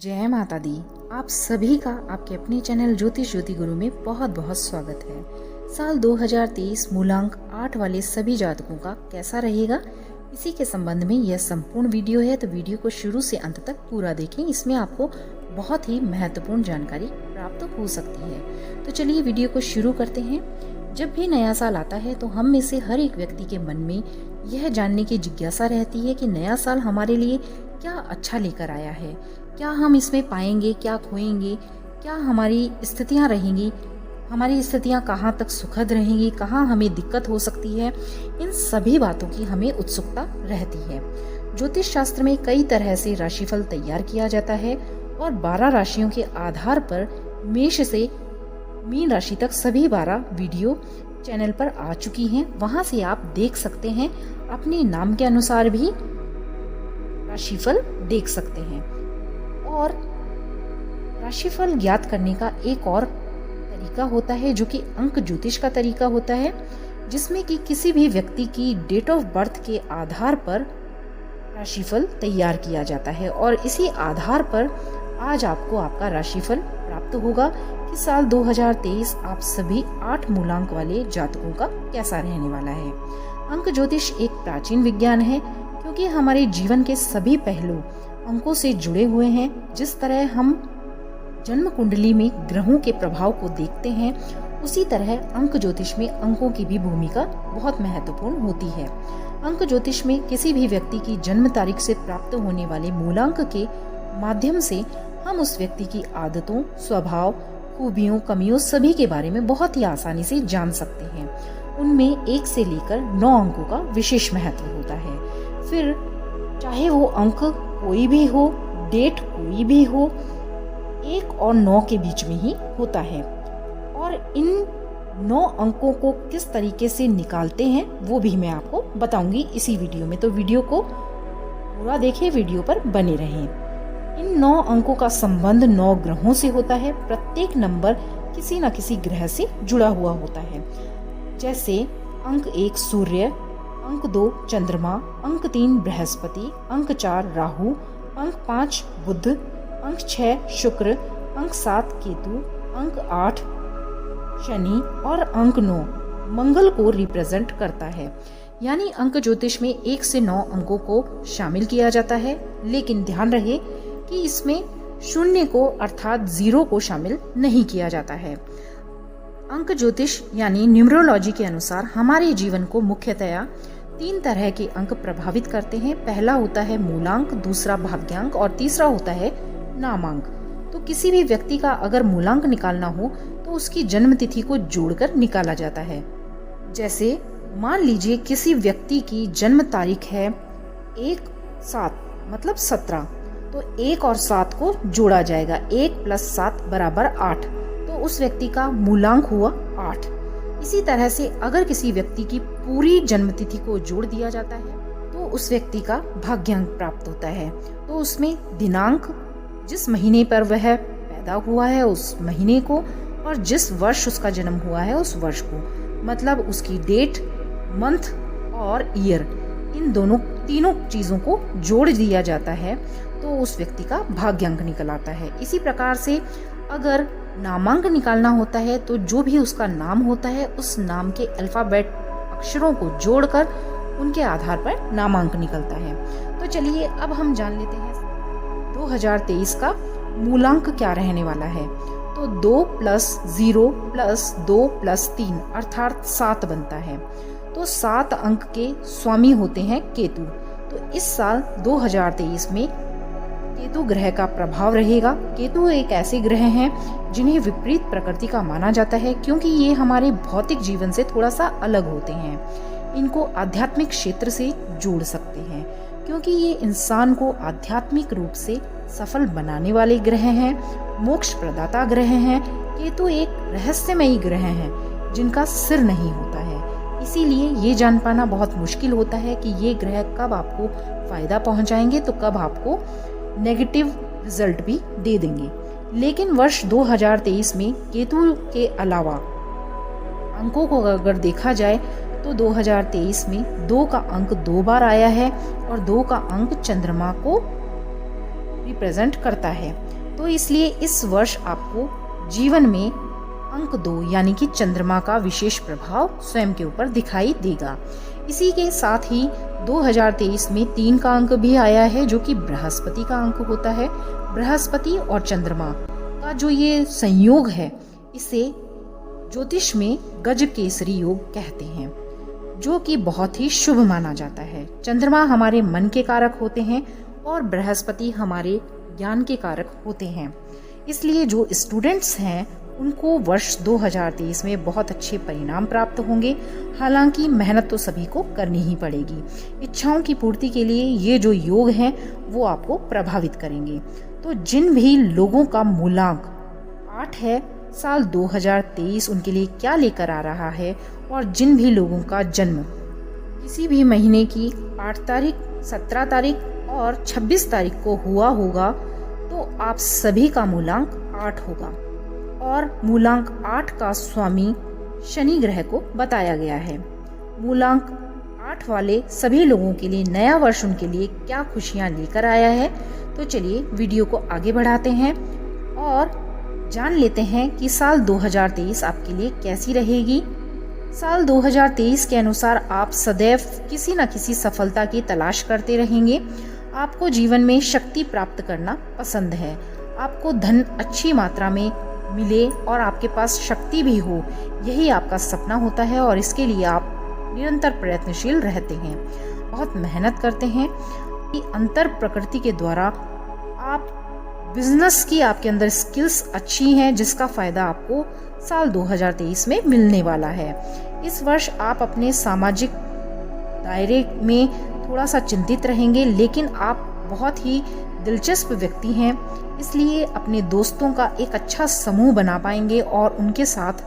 जय माता दी। आप सभी का आपके अपने चैनल ज्योतिष ज्योति गुरु में बहुत बहुत स्वागत है। साल 2023 मूलांक 8 वाले सभी जातकों का कैसा रहेगा, इसी के संबंध में यह संपूर्ण वीडियो है, तो वीडियो को शुरू से अंत तक पूरा देखें। इसमें आपको बहुत ही महत्वपूर्ण जानकारी प्राप्त हो सकती है। तो चलिए वीडियो को शुरू करते हैं। जब भी नया साल आता है तो हम में से हर एक व्यक्ति के मन में यह जानने की जिज्ञासा रहती है कि नया साल हमारे लिए क्या अच्छा लेकर आया है, क्या हम इसमें पाएंगे, क्या खोएंगे, क्या हमारी स्थितियां रहेंगी, हमारी स्थितियां कहाँ तक सुखद रहेंगी, कहाँ हमें दिक्कत हो सकती है। इन सभी बातों की हमें उत्सुकता रहती है। ज्योतिष शास्त्र में कई तरह से राशिफल तैयार किया जाता है और 12 राशियों के आधार पर मेष से मीन राशि तक सभी 12 वीडियो चैनल पर आ चुकी हैं। वहां से आप देख सकते हैं, अपने नाम के अनुसार भी राशिफल देख सकते हैं। और राशिफल ज्ञात करने का एक और तरीका होता है जो कि अंक ज्योतिष का तरीका होता है, जिसमें कि किसी भी व्यक्ति की डेट ऑफ बर्थ के आधार पर राशिफल तैयार किया जाता है और इसी आधार पर आज आपको आपका राशिफल प्राप्त होगा कि साल 2023 आप सभी 8 मूलांक वाले जातकों का कैसा रहने वाला है। अंक ज्योतिष एक प्राचीन विज्ञान है क्योंकि हमारे जीवन के सभी पहलू अंकों से जुड़े हुए हैं। जिस तरह हम जन्म कुंडली में ग्रहों के प्रभाव को देखते हैं, उसी तरह अंक ज्योतिष में अंकों की भी भूमिका बहुत महत्वपूर्ण होती है। अंक ज्योतिष में किसी भी व्यक्ति की जन्म तारीख से प्राप्त होने वाले मूलांक के माध्यम से हम उस व्यक्ति की आदतों, स्वभाव, खूबियों, कमियों सभी के बारे में बहुत ही आसानी से जान सकते हैं। उनमें 1 से लेकर 9 अंकों का विशेष महत्व होता है। फिर चाहे वो अंक कोई भी हो, डेट कोई भी हो, 1 और 9 के बीच में ही होता है। और इन 9 अंकों को किस तरीके से निकालते हैं वो भी मैं आपको बताऊंगी इसी वीडियो में, तो वीडियो को पूरा देखें, वीडियो पर बने रहें। इन 9 अंकों का संबंध 9 ग्रहों से होता है। प्रत्येक नंबर किसी न किसी ग्रह से जुड़ा हुआ होता है। जैसे अंक 1 सूर्य, अंक 2 चंद्रमा, अंक 3 बृहस्पति, अंक 4 राहु, अंक 5 बुध, अंक 6 शुक्र, अंक 7 केतु, अंक 8 शनि और अंक 9 मंगल को रिप्रेजेंट करता है। यानी अंक ज्योतिष में 1 से 9 अंकों को शामिल किया जाता है, लेकिन ध्यान रहे कि इसमें शून्य को अर्थात 0 को शामिल नहीं किया जाता है। अंक ज्योतिष यानी न्यूमरोलॉजी के अनुसार हमारे जीवन को मुख्यतया 3 तरह के अंक प्रभावित करते हैं। पहला होता है मूलांक, दूसरा भाग्यांक और तीसरा होता है नामांक। तो किसी भी व्यक्ति का अगर मूलांक निकालना हो तो उसकी जन्म तिथि को जोड़कर निकाला जाता है। जैसे मान लीजिए किसी व्यक्ति की जन्म तारीख है 1/7 मतलब 17, तो 1 और 7 को जोड़ा जाएगा। 1 + 7 = 8, तो उस व्यक्ति का मूलांक हुआ 8। इसी तरह से अगर किसी व्यक्ति की पूरी जन्मतिथि को जोड़ दिया जाता है तो उस व्यक्ति का भाग्यांक प्राप्त होता है। तो उसमें दिनांक, जिस महीने पर वह पैदा हुआ है उस महीने को, और जिस वर्ष उसका जन्म हुआ है उस वर्ष को, मतलब उसकी डेट, मंथ और ईयर, इन तीनों चीजों को जोड़ दिया जाता है तो उस व्यक्ति का भाग्यांक निकल आता है। इसी प्रकार से अगर नामांक निकालना होता है तो जो भी उसका नाम होता है उस नाम के अल्फाबेट अक्षरों को जोड़कर उनके आधार पर नामांक निकलता है। तो चलिए अब हम जान लेते हैं 2023 का मूलांक क्या रहने वाला है। तो 2 + 0 + 2 + 3 अर्थात 7 बनता है। तो 7 अंक के स्वामी होते हैं केतु। तो इस साल 2023 में केतु ग्रह का प्रभाव रहेगा। केतु एक ऐसे ग्रह हैं जिन्हें विपरीत प्रकृति का माना जाता है क्योंकि ये हमारे भौतिक जीवन से थोड़ा सा अलग होते हैं। इनको आध्यात्मिक क्षेत्र से जोड़ सकते हैं क्योंकि ये इंसान को आध्यात्मिक रूप से सफल बनाने वाले ग्रह हैं, मोक्ष प्रदाता ग्रह हैं। केतु एक रहस्यमयी ग्रह हैं जिनका सिर नहीं होता है, इसीलिए ये जान पाना बहुत मुश्किल होता है कि ये ग्रह कब आपको फायदा पहुंचाएंगे तो कब आपको नेगेटिव रिजल्ट भी दे देंगे। लेकिन वर्ष 2023 में केतु के अलावा अंकों को अगर देखा जाए तो 2023 में 2 का अंक 2 बार आया है और 2 का अंक चंद्रमा को रिप्रेजेंट करता है। तो इसलिए इस वर्ष आपको जीवन में अंक 2 यानी कि चंद्रमा का विशेष प्रभाव स्वयं के ऊपर दिखाई देगा। इसी के साथ ही 2023 में 3 का अंक भी आया है जो कि बृहस्पति का अंक होता है। बृहस्पति और चंद्रमा का जो ये संयोग है इसे ज्योतिष में गज केसरी योग कहते हैं, जो कि बहुत ही शुभ माना जाता है। चंद्रमा हमारे मन के कारक होते हैं और बृहस्पति हमारे ज्ञान के कारक होते हैं। इसलिए जो स्टूडेंट्स हैं उनको वर्ष 2023 में बहुत अच्छे परिणाम प्राप्त होंगे। हालांकि मेहनत तो सभी को करनी ही पड़ेगी। इच्छाओं की पूर्ति के लिए ये जो योग हैं वो आपको प्रभावित करेंगे। तो जिन भी लोगों का मूलांक 8 है, साल 2023 उनके लिए क्या लेकर आ रहा है, और जिन भी लोगों का जन्म किसी भी महीने की 8 तारीख, 17 तारीख और 26 तारीख को हुआ होगा तो आप सभी का मूलांक 8 होगा। और मूलांक 8 का स्वामी शनि ग्रह को बताया गया है। मूलांक 8 वाले सभी लोगों के लिए नया वर्ष उनके लिए क्या खुशियां लेकर आया है, तो चलिए वीडियो को आगे बढ़ाते हैं और जान लेते हैं कि साल 2023 आपके लिए कैसी रहेगी। साल 2023 के अनुसार आप सदैव किसी न किसी सफलता की तलाश करते रहेंगे। आपको जीवन में शक्ति प्राप्त करना पसंद है। आपको धन अच्छी मात्रा में मिले और आपके पास शक्ति भी हो, यही आपका सपना होता है और इसके लिए आप निरंतर प्रयत्नशील रहते हैं, बहुत मेहनत करते हैं। अंतर प्रकृति के द्वारा आप बिजनेस की आपके अंदर स्किल्स अच्छी हैं, जिसका फायदा आपको साल 2023 में मिलने वाला है। इस वर्ष आप अपने सामाजिक दायरे में थोड़ा सा चिंतित रहेंगे, लेकिन आप बहुत ही दिलचस्प व्यक्ति हैं, इसलिए अपने दोस्तों का एक अच्छा समूह बना पाएंगे और उनके साथ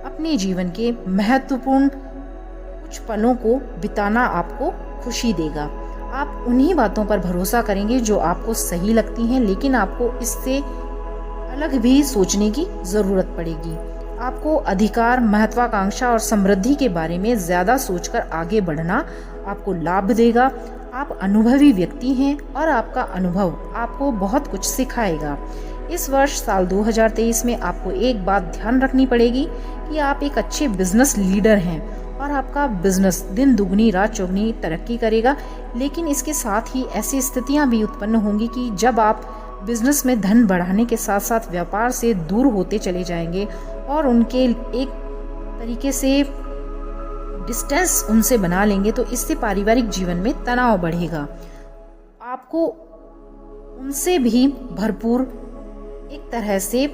अपने जीवन के महत्वपूर्ण कुछ पलों को बिताना आपको खुशी देगा। आप उन्हीं बातों पर भरोसा करेंगे जो आपको सही लगती हैं, लेकिन आपको इससे अलग भी सोचने की जरूरत पड़ेगी। आपको अधिकार, महत्वाकांक्षा और समृद्धि के बारे में ज्यादा सोचकर आगे बढ़ना आपको लाभ देगा। आप अनुभवी व्यक्ति हैं और आपका अनुभव आपको बहुत कुछ सिखाएगा। इस वर्ष साल 2023 में आपको एक बात ध्यान रखनी पड़ेगी कि आप एक अच्छे बिजनेस लीडर हैं और आपका बिजनेस दिन दुगनी रात चौगनी तरक्की करेगा। लेकिन इसके साथ ही ऐसी स्थितियां भी उत्पन्न होंगी कि जब आप बिजनेस में धन बढ़ाने के साथ साथ व्यापार से दूर होते चले जाएंगे और उनके एक तरीके से डिस्टेंस उनसे बना लेंगे, तो इससे पारिवारिक जीवन में तनाव बढ़ेगा। आपको उनसे भी भरपूर एक तरह से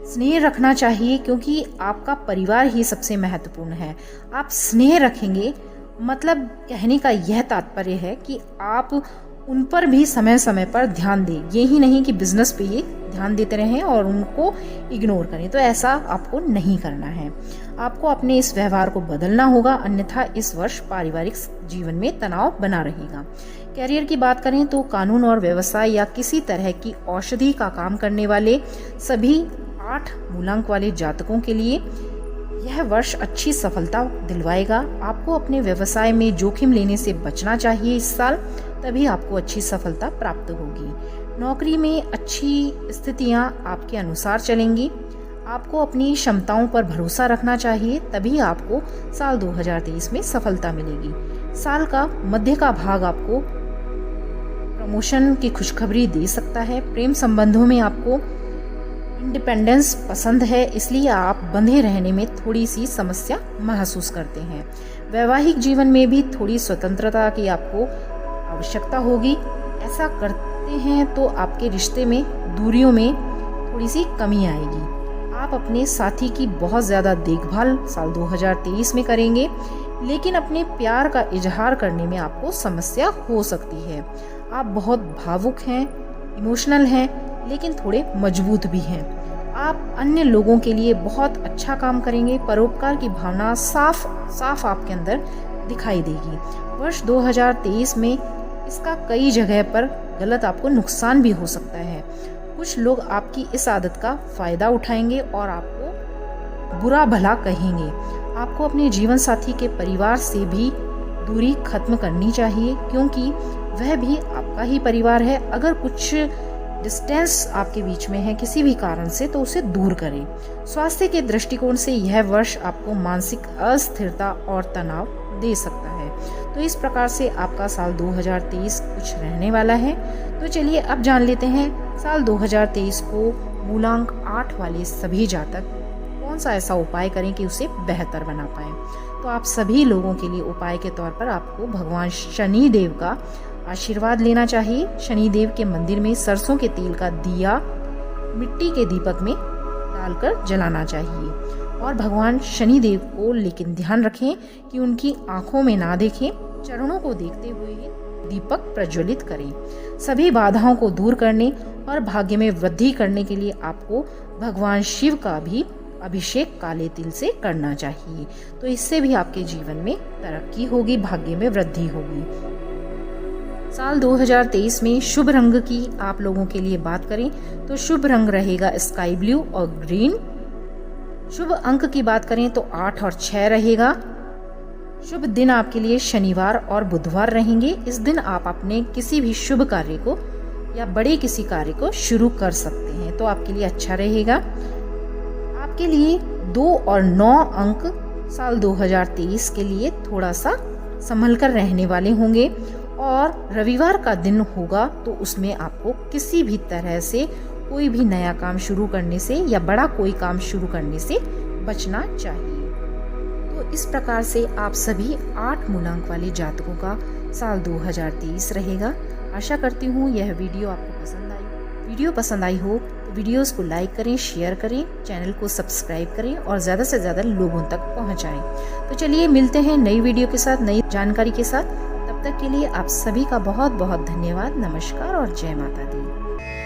स्नेह रखना चाहिए, क्योंकि आपका परिवार ही सबसे महत्वपूर्ण है। आप स्नेह रखेंगे, मतलब कहने का यह तात्पर्य है कि आप उन पर भी समय समय पर ध्यान दें। ये ही नहीं कि बिजनेस पे ही ध्यान देते रहें और उनको इग्नोर करें, तो ऐसा आपको नहीं करना है। आपको अपने इस व्यवहार को बदलना होगा, अन्यथा इस वर्ष पारिवारिक जीवन में तनाव बना रहेगा। कैरियर की बात करें तो कानून और व्यवसाय या किसी तरह की औषधि का काम करने वाले सभी 8 मूलांक वाले जातकों के लिए यह वर्ष अच्छी सफलता दिलवाएगा। आपको अपने व्यवसाय में जोखिम लेने से बचना चाहिए इस साल, तभी आपको अच्छी सफलता प्राप्त होगी। नौकरी में अच्छी स्थितियां आपके अनुसार चलेंगी। आपको अपनी क्षमताओं पर भरोसा रखना चाहिए, तभी आपको साल 2023 में सफलता मिलेगी। साल का मध्य का भाग आपको प्रमोशन की खुशखबरी दे सकता है। प्रेम संबंधों में आपको इंडिपेंडेंस पसंद है, इसलिए आप बंधे रहने में थोड़ी सी समस्या महसूस करते हैं। वैवाहिक जीवन में भी थोड़ी स्वतंत्रता की आपको आवश्यकता होगी। ऐसा करते हैं तो आपके रिश्ते में दूरियों में थोड़ी सी कमी आएगी। आप अपने साथी की बहुत ज़्यादा देखभाल साल 2023 में करेंगे, लेकिन अपने प्यार का इजहार करने में आपको समस्या हो सकती है। आप बहुत भावुक हैं, इमोशनल हैं, लेकिन थोड़े मजबूत भी हैं। आप अन्य लोगों के लिए बहुत अच्छा काम करेंगे। परोपकार की भावना साफ आपके अंदर दिखाई देगी। वर्ष 2023 में इसका कई जगह पर गलत आपको नुकसान भी हो सकता है। कुछ लोग आपकी इस आदत का फायदा उठाएंगे और आपको बुरा भला कहेंगे। आपको अपने जीवन साथी के परिवार से भी दूरी खत्म करनी चाहिए, क्योंकि वह भी आपका ही परिवार है। अगर कुछ डिस्टेंस आपके बीच में है किसी भी कारण से तो उसे दूर करें। स्वास्थ्य के दृष्टिकोण से यह वर्ष आपको मानसिक अस्थिरता और तनाव दे सकता है। तो इस प्रकार से आपका साल 2023 कुछ रहने वाला है। तो चलिए अब जान लेते हैं साल 2023 को मूलांक 8 वाले सभी जातक कौन सा ऐसा उपाय करें कि उसे बेहतर बना पाएं। तो आप सभी लोगों के लिए उपाय के तौर पर आपको भगवान शनि देव का आशीर्वाद लेना चाहिए। शनि देव के मंदिर में सरसों के तेल का दिया मिट्टी के दीपक में डालकर जलाना चाहिए और भगवान शनि देव को लेकिन ध्यान रखें कि उनकी आंखों में ना देखें, चरणों को देखते हुए दीपक प्रज्वलित करें। सभी बाधाओं को दूर करने और भाग्य में वृद्धि करने के लिए आपको भगवान शिव का भी अभिषेक काले तिल से करना चाहिए। तो इससे भी आपके जीवन में तरक्की होगी, भाग्य में वृद्धि होगी। साल 2023 में शुभ रंग की आप लोगों के लिए बात करें तो शुभ रंग रहेगा स्काई ब्लू और ग्रीन। शुभ अंक की बात करें तो 8 और 6 रहेगा। शुभ दिन आपके लिए शनिवार और बुधवार रहेंगे। इस दिन आप अपने किसी भी शुभ कार्य को या बड़े किसी कार्य को शुरू कर सकते हैं, तो आपके लिए अच्छा रहेगा। आपके लिए 2 और 9 अंक साल 2023 के लिए थोड़ा सा संभल कर रहने वाले होंगे और रविवार का दिन होगा तो उसमें आपको किसी भी तरह से कोई भी नया काम शुरू करने से या बड़ा कोई काम शुरू करने से बचना चाहिए। तो इस प्रकार से आप सभी 8 मूलांक वाले जातकों का साल 2023 रहेगा। आशा करती हूँ यह वीडियो आपको पसंद आई। वीडियो पसंद आई हो तो वीडियोस को लाइक करें, शेयर करें, चैनल को सब्सक्राइब करें और ज़्यादा से ज़्यादा लोगों तक पहुँचाएं। तो चलिए मिलते हैं नई वीडियो के साथ, नई जानकारी के साथ। तब तक के लिए आप सभी का बहुत बहुत धन्यवाद। नमस्कार और जय माता दी।